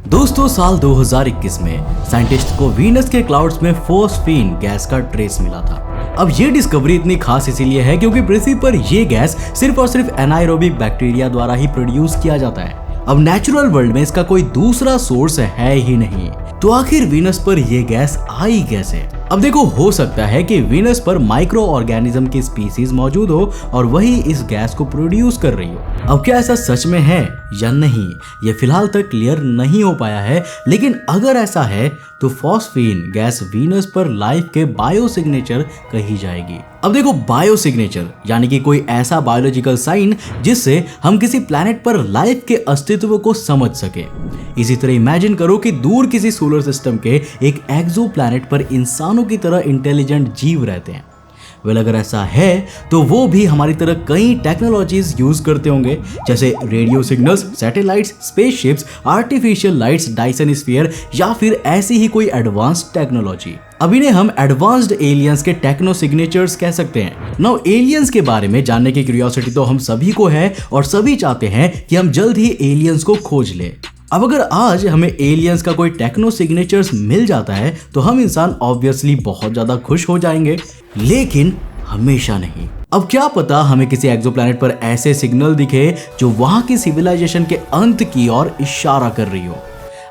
दोस्तों साल 2021 में साइंटिस्ट को वीनस के क्लाउड्स में फॉस्फीन गैस का ट्रेस मिला था। अब ये डिस्कवरी इतनी खास इसीलिए है क्योंकि पृथ्वी पर ये गैस सिर्फ और सिर्फ एनाएरोबिक बैक्टीरिया द्वारा ही प्रोड्यूस किया जाता है। अब नेचुरल वर्ल्ड में इसका कोई दूसरा सोर्स है ही नहीं, तो आखिर वीनस पर यह गैस आई कैसे? अब देखो, हो सकता है कि वीनस पर माइक्रो ऑर्गेनिज्म की स्पीसीज मौजूद हो और वही इस गैस को प्रोड्यूस कर रही हो। अब क्या ऐसा सच में है या नहीं, ये फिलहाल तक क्लियर नहीं हो पाया है, लेकिन अगर ऐसा है तो फॉस्फीन गैस वीनस पर लाइफ के बायो सिग्नेचर कही जाएगी। अब देखो, बायो सिग्नेचर यानी कि कोई ऐसा बायोलॉजिकल साइन जिससे हम किसी प्लैनेट पर लाइफ के अस्तित्व को समझ सके। इसी तरह इमेजिन करो कि दूर किसी सोलर सिस्टम के एक एक्सो प्लैनेट पर इंसानों की तरह इंटेलिजेंट जीव रहते हैं। वेल, अगर ऐसा है तो वो भी हमारी तरह कई टेक्नोलॉजीज यूज करते होंगे, जैसे radio signals, satellites, spaceships, artificial lights, Dyson sphere या फिर ऐसी ही कोई एडवांस्ड टेक्नोलॉजी। अब इन्हें हम advanced aliens K techno signatures कह सकते हैं। नाउ एलियंस के बारे में जानने की क्यूरियोसिटी तो हम सभी को है और सभी चाहते हैं कि हम जल्द ही एलियंस को खोज लें। अब अगर आज हमें एलियंस का कोई टेक्नो सिग्नेचर्स मिल जाता है तो हम इंसान ऑब्वियसली बहुत ज्यादा खुश हो जाएंगे, लेकिन हमेशा नहीं। अब क्या पता हमें किसी एक्सोप्लैनेट पर ऐसे सिग्नल दिखे जो वहां की सिविलाइजेशन के अंत की ओर इशारा कर रही हो।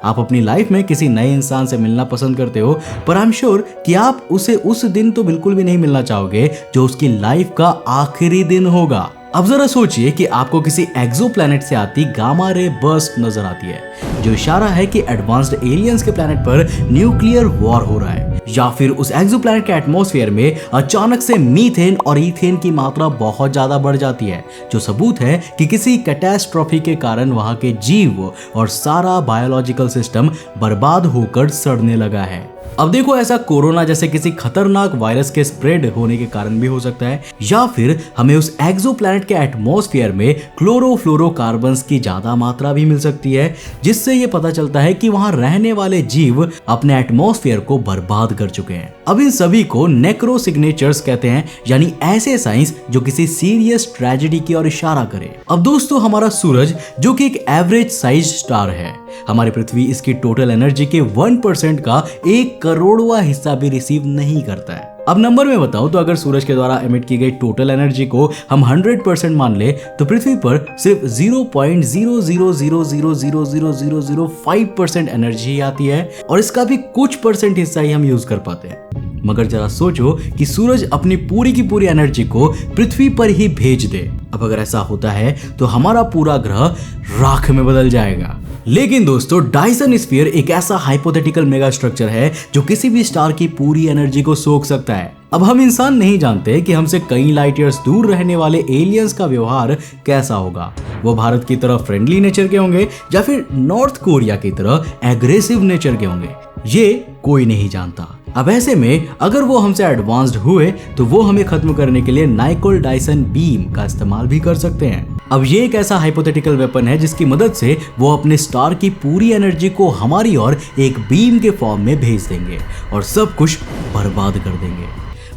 आप अपनी लाइफ में किसी नए इंसान से मिलना पसंद करते हो, पर आई एम श्योर कि आप उसे उस दिन तो बिल्कुल भी नहीं मिलना चाहोगे जो उसकी लाइफ का आखिरी दिन होगा। अब जरा सोचिए कि आपको किसी एक्सोप्लैनेट से आती गामा रे बर्स्ट नजर आती है, जो इशारा है कि एडवांस्ड एलियंस के प्लैनेट पर न्यूक्लियर वॉर हो रहा है, या फिर उस एक्सोप्लैनेट के एटमॉस्फेयर में अचानक से मीथेन और ईथेन की मात्रा बहुत ज्यादा बढ़ जाती है, जो सबूत है कि किसी कैटास्ट्रोफी के कारण वहां के जीव और सारा बायोलॉजिकल सिस्टम बर्बाद होकर सड़ने लगा है। अब देखो, ऐसा कोरोना जैसे किसी खतरनाक वायरस के स्प्रेड होने के कारण भी हो सकता है, या फिर हमें उस एक्सोप्लैनेट के एटमॉस्फेयर में क्लोरोफ्लोरोकार्बन्स की ज्यादा मात्रा भी मिल सकती है, जिससे ये पता चलता है कि वहां रहने वाले जीव अपने एटमॉस्फेयर को बर्बाद कर चुके हैं। अब इन सभी को नेक्रो सिग्नेचर्स कहते हैं, यानी ऐसे साइंस जो किसी सीरियस ट्रेजेडी की ओर इशारा करे। अब दोस्तों, हमारा सूरज जो कि एक एवरेज साइज स्टार है, हमारी पृथ्वी इसकी टोटल एनर्जी के 1% का 1 करोड़वां हिस्सा भी रिसीव नहीं करता है। अब नंबर में बताऊं तो अगर सूरज के द्वारा एमिट की गई टोटल एनर्जी को हम 100% मान ले तो पृथ्वी पर सिर्फ 0.000000005% एनर्जी आती है, और इसका भी कुछ परसेंट हिस्सा ही हम यूज कर पाते हैं। मगर जरा सोचो कि सूरज अपनी पूरी की पूरी एनर्जी को पृथ्वी पर ही भेज दे। अब अगर ऐसा होता है तो हमारा पूरा ग्रह राख में बदल जाएगा। लेकिन दोस्तों, डायसन स्फीयर एक ऐसा हाइपोथेटिकल मेगा स्ट्रक्चर है जो किसी भी स्टार की पूरी एनर्जी को सोख सकता है। अब हम इंसान नहीं जानते कि हमसे कई लाइट ईयर्स दूर रहने वाले एलियंस का व्यवहार कैसा होगा। वो भारत की तरह फ्रेंडली नेचर के होंगे या फिर नॉर्थ कोरिया की तरह एग्रेसिव नेचर के होंगे, ये कोई नहीं जानता। अब ऐसे में अगर वो हमसे एडवांस्ड हुए तो वो हमें खत्म करने के लिए नाइकोल डायसन बीम का इस्तेमाल भी कर सकते हैं। अब ये एक ऐसा हाइपोथेटिकल वेपन है जिसकी मदद से वो अपने स्टार की पूरी एनर्जी को हमारी ओर एक बीम के फॉर्म में भेज देंगे और सब कुछ बर्बाद कर देंगे।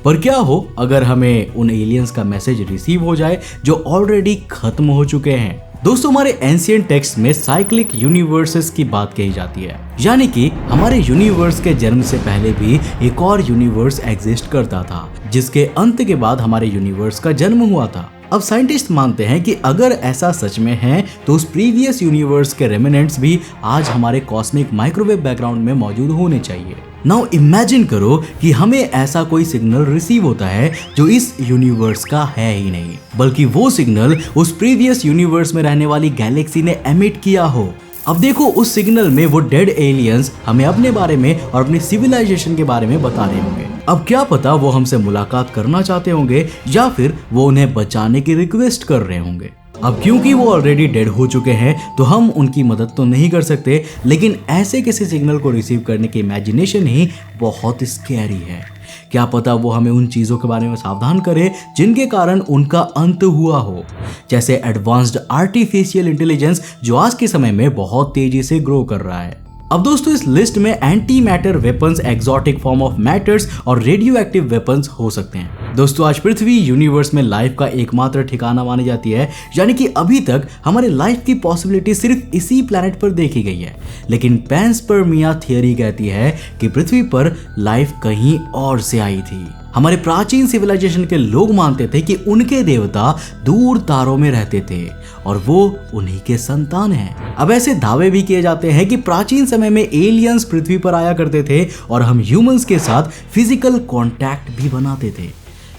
पर क्या हो अगर हमें उन एलियंस का मैसेज रिसीव हो जाए जो ऑलरेडी खत्म हो चुके हैं? दोस्तों, हमारे एंशिएंट टेक्स्ट में साइक्लिक यूनिवर्सेस की बात कही जाती है, यानी कि हमारे यूनिवर्स के जन्म से पहले भी एक और यूनिवर्स एग्जिस्ट करता था, जिसके अंत के बाद हमारे यूनिवर्स का जन्म हुआ था। अब साइंटिस्ट मानते हैं कि अगर ऐसा सच में है तो उस प्रीवियस यूनिवर्स के रेमिनेंट्स भी आज हमारे कॉस्मिक माइक्रोवेव बैकग्राउंड में मौजूद होने चाहिए। नाउ इमेजिन करो कि हमें ऐसा कोई सिग्नल रिसीव होता है जो इस यूनिवर्स का है ही नहीं, बल्कि वो सिग्नल उस प्रीवियस यूनिवर्स में रहने वाली गैलेक्सी ने एमिट किया हो। अब देखो, उस सिग्नल में वो डेड एलियंस हमें अपने बारे में और अपनी सिविलाइजेशन के बारे में बता रहे होंगे। अब क्या पता वो हमसे मुलाकात करना चाहते होंगे या फिर वो उन्हें बचाने की रिक्वेस्ट कर रहे होंगे। अब क्योंकि वो ऑलरेडी डेड हो चुके हैं तो हम उनकी मदद तो नहीं कर सकते, लेकिन ऐसे किसी सिग्नल को रिसीव करने की इमेजिनेशन ही बहुत स्कैरी है। क्या पता वो हमें उन चीजों के बारे में सावधान करे जिनके कारण उनका अंत हुआ हो, जैसे एडवांस्ड आर्टिफिशियल इंटेलिजेंस जो आज के समय में बहुत तेजी से ग्रो कर रहा है। अब दोस्तों इस लिस्ट में anti matter weapons, exotic form of matters और रेडियो एक्टिव वेपन्स हो सकते हैं। दोस्तों आज पृथ्वी यूनिवर्स में लाइफ का एकमात्र ठिकाना मानी जाती है, यानी कि अभी तक हमारे लाइफ की पॉसिबिलिटी सिर्फ इसी प्लेनेट पर देखी गई है। लेकिन पैंसपर्मिया थियरी कहती है कि पृथ्वी पर लाइफ कहीं और से आई थी। हमारे प्राचीन सिविलाइजेशन के लोग मानते थे कि उनके देवता दूर तारों में रहते थे और वो उन्हीं के संतान हैं। अब ऐसे दावे भी किए जाते हैं कि प्राचीन समय में एलियंस पृथ्वी पर आया करते थे और हम ह्यूमंस के साथ फिजिकल कांटेक्ट भी बनाते थे।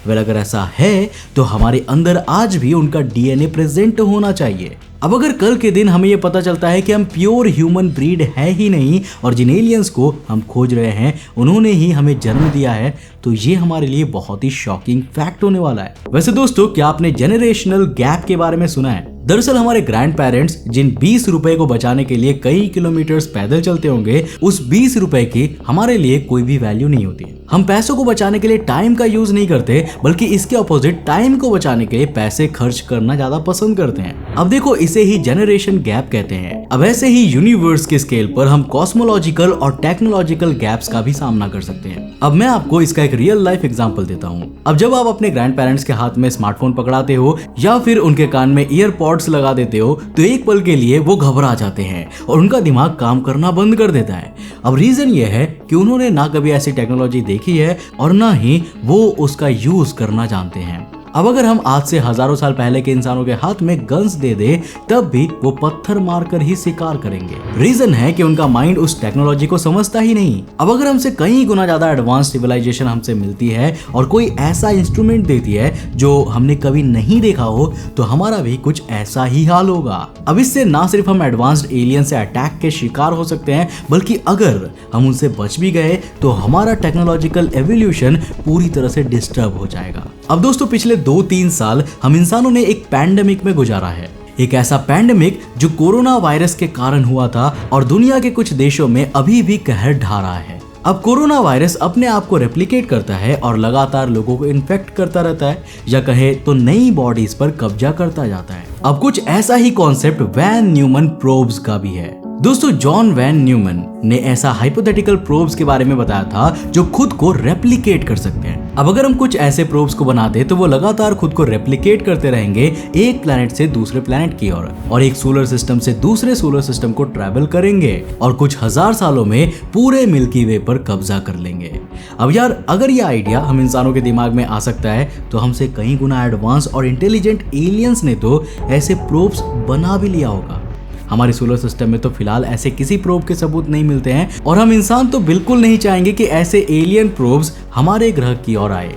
वेल अगर ऐसा है तो हमारे अंदर आज भी उनका डीएनए प्रेजेंट होना चाहिए। अब अगर कल के दिन हमें ये पता चलता है कि हम प्योर ह्यूमन ब्रीड है ही नहीं और जिन एलियंस को हम खोज रहे हैं उन्होंने ही हमें जन्म दिया है, तो ये हमारे लिए बहुत ही शॉकिंग फैक्ट होने वाला है। वैसे दोस्तों क्या आपने जेनरेशनल गैप के बारे में सुना है? दरअसल हमारे ग्रैंड पेरेंट्स जिन 20 रुपए को बचाने के लिए कई किलोमीटर्स पैदल चलते होंगे, उस 20 रुपए की हमारे लिए कोई भी वैल्यू नहीं होती। हम पैसों को बचाने के लिए टाइम का यूज नहीं करते, बल्कि इसके ऑपोजिट टाइम को बचाने के लिए पैसे खर्च करना ज्यादा पसंद करते हैं। अब देखो इसे ही जनरेशन गैप कहते हैं। अब ऐसे ही यूनिवर्स के स्केल पर हम कॉस्मोलॉजिकल और टेक्नोलॉजिकल गैप्स का भी सामना कर सकते हैं। अब मैं आपको इसका एक रियल लाइफ एग्जांपल देता हूँ। अब जब आप अपने ग्रैंड पेरेंट्स के हाथ में स्मार्टफोन पकड़ाते हो या फिर उनके कान में ईयरपॉड्स लगा देते हो, तो एक पल के लिए वो घबरा जाते हैं और उनका दिमाग काम करना बंद कर देता है। अब रीजन ये है कि उन्होंने ना कभी ऐसी टेक्नोलॉजी देखी है और ना ही वो उसका यूज करना जानते हैं। अब अगर हम आज से हजारों साल पहले के इंसानों के हाथ में गन्स दे दे, तब भी वो पत्थर मारकर ही शिकार करेंगे। रीजन है कि उनका माइंड उस टेक्नोलॉजी को समझता ही नहीं। अब अगर हमसे कई गुना ज्यादा एडवांस सिविलाइजेशन हमसे मिलती है और कोई ऐसा इंस्ट्रूमेंट देती है जो हमने कभी नहीं देखा हो, तो हमारा भी कुछ ऐसा ही हाल होगा। अब इससे ना सिर्फ हम एडवांस्ड एलियन से अटैक के शिकार हो सकते हैं, बल्कि अगर हम उनसे बच भी गए तो हमारा टेक्नोलॉजिकल एवोल्यूशन पूरी तरह से डिस्टर्ब हो जाएगा। अब दोस्तों पिछले 2-3 साल हम इंसानों ने एक पैंडेमिक में गुजारा है। एक ऐसा पैंडेमिक जो कोरोना वायरस के कारण हुआ था और दुनिया के कुछ देशों में अभी भी कहर ढा रहा है। अब कोरोना वायरस अपने आप को रेप्लिकेट करता है और लगातार लोगों को इन्फेक्ट करता रहता है, या कहे तो नई बॉडीज पर कब्जा करता जाता है। अब कुछ ऐसा ही कॉन्सेप्ट वैन न्यूमन प्रोब्स का भी है। दोस्तों जॉन वैन न्यूमन ने ऐसा हाइपोथेटिकल प्रोब्स के बारे में बताया था जो खुद को रेप्लिकेट कर सकते हैं। अब अगर हम कुछ ऐसे प्रोब्स को बना दे तो वो लगातार खुद को रेप्लिकेट करते रहेंगे एक प्लैनेट से दूसरे प्लैनेट की ओर, और एक सोलर सिस्टम से दूसरे सोलर सिस्टम को ट्रैवल करेंगे और कुछ हजार सालों में पूरे मिल्की वे पर कब्जा कर लेंगे। अब यार अगर ये आइडिया हम इंसानों के दिमाग में आ सकता है, तो हमसे कई गुना एडवांस और इंटेलिजेंट एलियंस ने तो ऐसे प्रोब्स बना भी लिया होगा। हमारे सोलर सिस्टम में तो फिलहाल ऐसे किसी प्रोब के सबूत नहीं मिलते हैं, और हम इंसान तो बिल्कुल नहीं चाहेंगे कि ऐसे एलियन प्रोब्स हमारे ग्रह की ओर आए,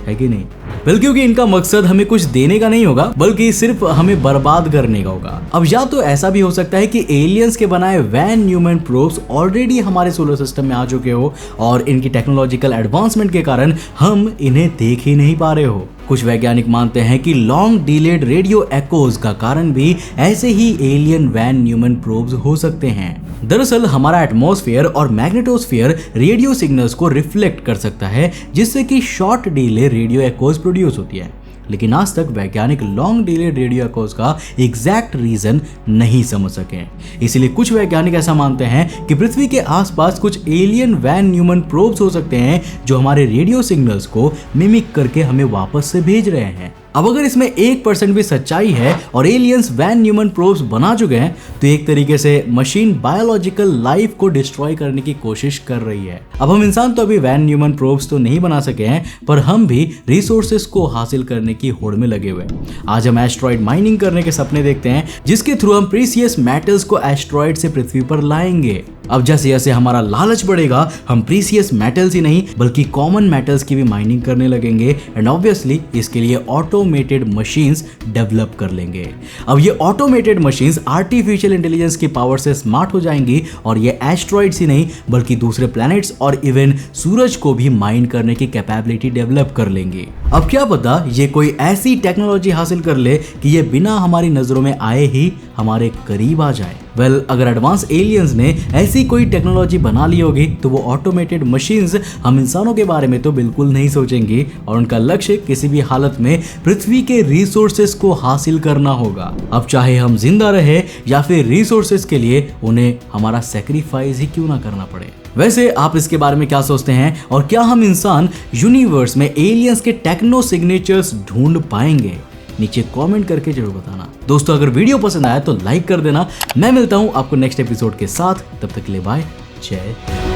है कि नहीं? बल्कि क्योंकि इनका मकसद हमें कुछ देने का नहीं होगा, बल्कि सिर्फ हमें बर्बाद करने का होगा। अब या तो ऐसा भी हो सकता है कि एलियंस के बनाए वैन न्यूमन प्रोब्स ऑलरेडी हमारे सोलर सिस्टम में आ चुके हो और इनकी टेक्नोलॉजिकल एडवांसमेंट के कारण हम इन्हें देख ही नहीं पा रहे हो। कुछ वैज्ञानिक मानते हैं कि लॉन्ग डिलेड रेडियो एक्कोज का कारण भी ऐसे ही एलियन वैन न्यूमन प्रोब्स हो सकते हैं। दरअसल हमारा एटमॉस्फेयर और मैग्नेटोस्फेयर रेडियो सिग्नल्स को रिफ्लेक्ट कर सकता है, जिससे कि शॉर्ट डिले रेडियो एक्कोज प्रोड्यूस होती है। लेकिन आज तक वैज्ञानिक लॉन्ग डिलेड रेडियो एक्कोज का एग्जैक्ट रीजन नहीं समझ सके। इसलिए कुछ वैज्ञानिक ऐसा मानते हैं कि पृथ्वी के आसपास कुछ एलियन वैन न्यूमन प्रोब्स हो सकते हैं जो हमारे रेडियो सिग्नल्स को मिमिक करके हमें वापस से भेज रहे हैं। अब अगर इसमें 1% भी सच्चाई है और एलियंस वैन न्यूमन प्रोब्स बना चुके हैं, तो एक तरीके से मशीन बायोलॉजिकल लाइफ को डिस्ट्रॉय करने की कोशिश कर रही है। अब हम इंसान तो अभी वैन न्यूमन प्रोब्स तो नहीं बना सके हैं, पर हम भी रिसोर्सेस को हासिल करने की होड़ में लगे हुए। आज हम एस्ट्रॉइड माइनिंग करने के सपने देखते हैं, जिसके थ्रू हम प्रीसियस मेटल्स को एस्ट्रॉइड से पृथ्वी पर लाएंगे। अब जैसे जैसे हमारा लालच बढ़ेगा, हम प्रीसियस मेटल्स ही नहीं बल्कि कॉमन मेटल्स की भी माइनिंग करने लगेंगे, एंड ऑब्वियसली इसके लिए ऑटोमेटेड मशीन्स डेवलप कर लेंगे। अब ये ऑटोमेटेड मशीन्स आर्टिफिशियल इंटेलिजेंस की पावर से स्मार्ट हो जाएंगी और ये एस्ट्रॉइड्स ही नहीं बल्कि दूसरे प्लैनेट्स और इवन सूरज को भी माइन करने की कैपेबिलिटी डेवलप कर लेंगे। अब क्या पता ये कोई ऐसी टेक्नोलॉजी हासिल कर ले कि ये बिना हमारी नजरों में आए ही हमारे करीब आ जाए। वेल अगर एडवांस एलियंस ने ऐसी कोई टेक्नोलॉजी बना ली होगी तो वो ऑटोमेटेड मशीन्स हम इंसानों के बारे में तो बिल्कुल नहीं सोचेंगी और उनका लक्ष्य किसी भी हालत में पृथ्वी के रिसोर्सेस को हासिल करना होगा। अब चाहे हम जिंदा रहे या फिर रिसोर्सेस के लिए उन्हें हमारा सेक्रीफाइस ही क्यों ना करना पड़े। वैसे आप इसके बारे में क्या सोचते हैं और क्या हम इंसान यूनिवर्स में एलियंस के टेक्नो सिग्नेचर्स ढूंढ पाएंगे? नीचे कमेंट करके जरूर बताना। दोस्तों अगर वीडियो पसंद आया तो लाइक कर देना। मैं मिलता हूं आपको नेक्स्ट एपिसोड के साथ, तब तक के लिए बाय, जय हिंद।